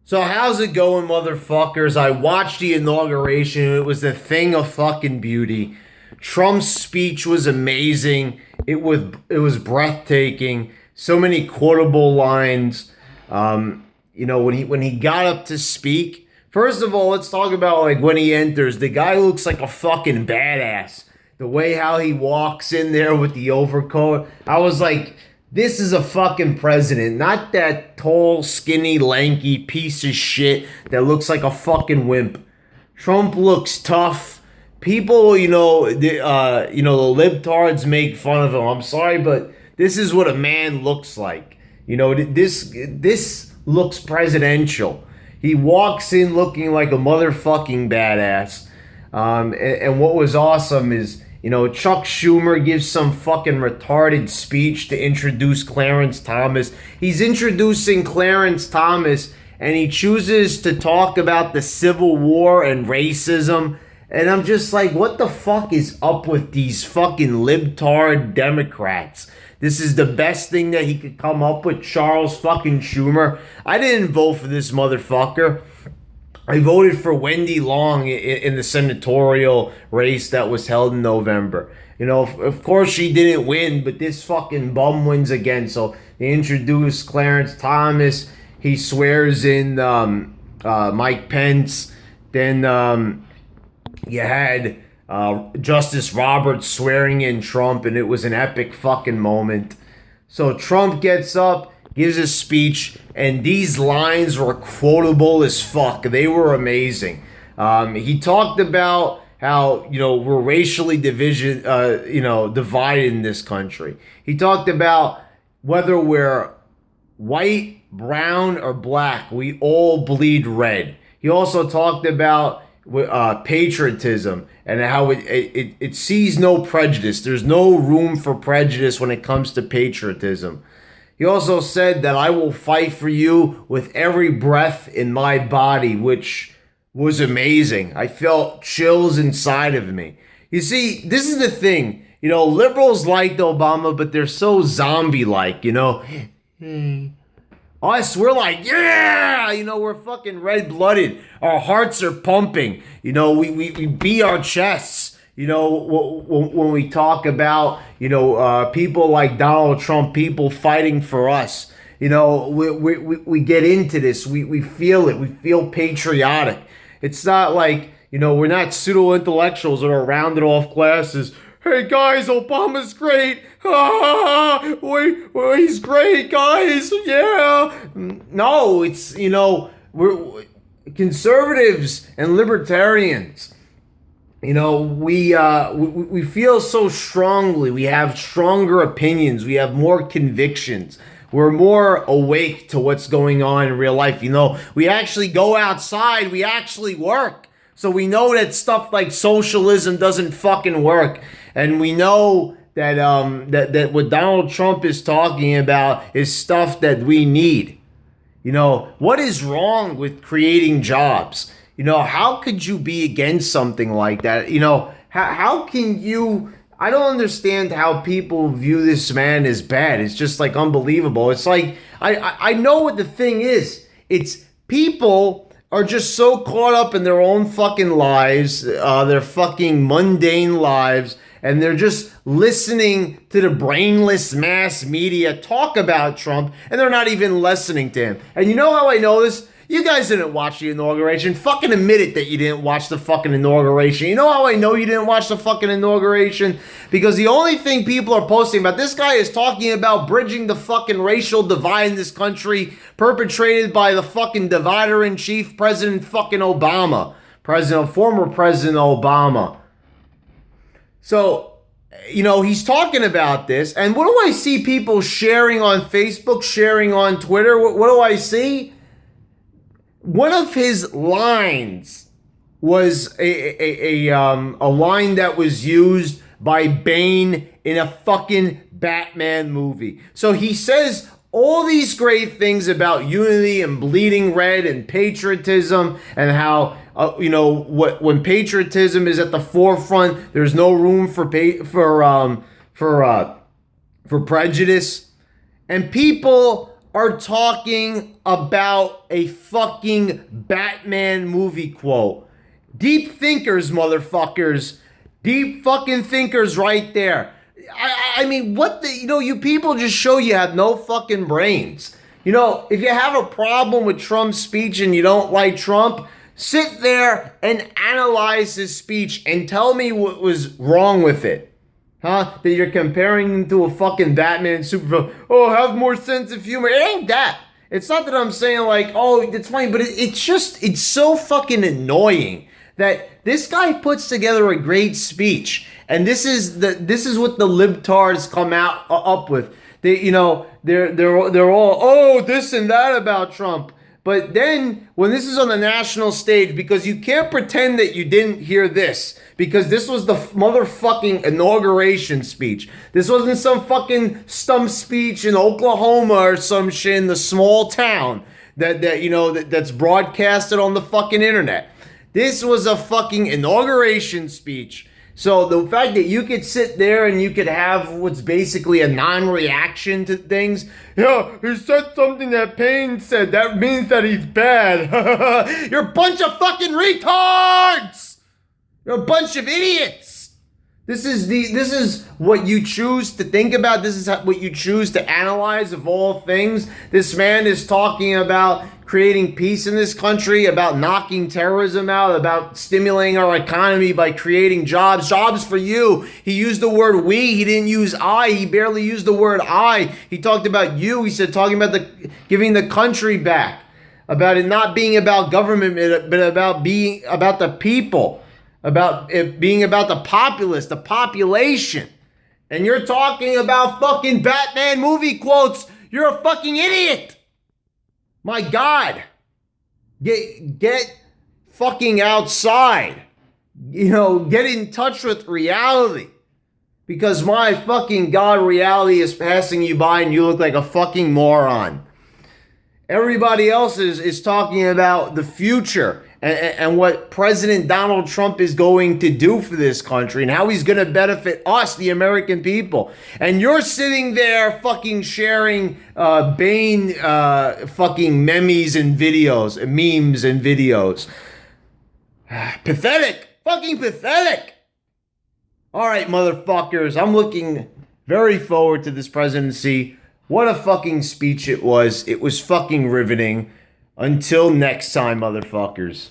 So how's it going, motherfuckers? I watched the inauguration. It was a thing of fucking beauty. Trump's speech was amazing. It was breathtaking. So many quotable lines. When he got up to speak. First of all, let's talk about like when he enters. The guy looks like a fucking badass. The way how he walks in there with the overcoat. I was like, this is a fucking president, not that tall, skinny, lanky piece of shit that looks like a fucking wimp. Trump looks tough. People, the libtards make fun of him. I'm sorry, but this is what a man looks like. This looks presidential. He walks in looking like a motherfucking badass. And what was awesome is, Chuck Schumer gives some fucking retarded speech to introduce Clarence Thomas. He's introducing Clarence Thomas, and he chooses to talk about the Civil War and racism. And I'm just like, what the fuck is up with these fucking libtard Democrats? This is the best thing that he could come up with, Charles fucking Schumer. I didn't vote for this motherfucker. I voted for Wendy Long in the senatorial race that was held in November. Of course she didn't win, but this fucking bum wins again. So they introduced Clarence Thomas. He swears in Mike Pence. Then you had Justice Roberts swearing in Trump, and it was an epic fucking moment. So Trump gets up, gives a speech, and these lines were quotable as fuck. They were amazing. He talked about how, we're racially divided in this country. He talked about whether we're white, brown, or black, we all bleed red. He also talked about patriotism and how it sees no prejudice. There's no room for prejudice when it comes to patriotism. He also said that I will fight for you with every breath in my body, which was amazing. I felt chills inside of me. You see, this is the thing. Liberals liked Obama, but they're so zombie-like, Us, we're like, yeah! We're fucking red-blooded. Our hearts are pumping. We beat our chests. When we talk about, people like Donald Trump, people fighting for us, we get into this. We feel it. We feel patriotic. It's not like, we're not pseudo-intellectuals that are rounded off classes. Hey, guys, Obama's great. He's great, guys. Yeah. No, it's, we're conservatives and libertarians. We feel so strongly. We have stronger opinions. We have more convictions. We're more awake to what's going on in real life. We actually go outside. We actually work. So we know that stuff like socialism doesn't fucking work. And we know that that what Donald Trump is talking about is stuff that we need. What is wrong with creating jobs? How could you be against something like that? How can you... I don't understand how people view this man as bad. It's just like unbelievable. It's like, I know what the thing is. It's people are just so caught up in their own fucking lives, their fucking mundane lives, and they're just listening to the brainless mass media talk about Trump, and they're not even listening to him. And you know how I know this? You guys didn't watch the inauguration. Fucking admit it that you didn't watch the fucking inauguration. You know how I know you didn't watch the fucking inauguration? Because the only thing people are posting about, this guy is talking about bridging the fucking racial divide in this country perpetrated by the fucking divider-in-chief, President fucking Obama. Former President Obama. So, he's talking about this, and what do I see people sharing on Facebook, sharing on Twitter? What do I see? One of his lines was a line that was used by Bane in a fucking Batman movie. So he says all these great things about unity and bleeding red and patriotism and how when patriotism is at the forefront, there's no room for prejudice, and people are talking about a fucking Batman movie quote. Deep thinkers, motherfuckers. Deep fucking thinkers right there. I mean, what the, you people just show you have no fucking brains. If you have a problem with Trump's speech and you don't like Trump, sit there and analyze his speech and tell me what was wrong with it. Huh? That you're comparing him to a fucking Batman supervillain. Oh, have more sense of humor. It ain't that. It's not that I'm saying like, oh, it's funny, but it's so fucking annoying that this guy puts together a great speech, and this is what the libtards come out up with. They're all, oh, this and that about Trump. But then when this is on the national stage, because you can't pretend that you didn't hear this, because this was the motherfucking inauguration speech. This wasn't some fucking stump speech in Oklahoma or some shit in the small town that's broadcasted on the fucking internet. This was a fucking inauguration speech. So the fact that you could sit there and you could have what's basically a non-reaction to things. Yeah, he said something that Payne said. That means that he's bad. You're a bunch of fucking retards. You're a bunch of idiots. This is what you choose to think about. This is what you choose to analyze of all things. This man is talking about creating peace in this country, about knocking terrorism out, about stimulating our economy by creating jobs for you. He used the word we. He didn't use I. He barely used the word I. He talked about you. He said talking about giving the country back, about it not being about government, but about being about the people, about it being about the populace, the population. And you're talking about fucking Batman movie quotes. You're a fucking idiot. My God, get fucking outside, get in touch with reality, because my fucking God, reality is passing you by and you look like a fucking moron. Everybody else is talking about the future and what President Donald Trump is going to do for this country and how he's going to benefit us, the American people. And you're sitting there fucking sharing Bane fucking memes and videos. Pathetic. Fucking pathetic. All right, motherfuckers. I'm looking very forward to this presidency. What a fucking speech it was. It was fucking riveting. Until next time, motherfuckers.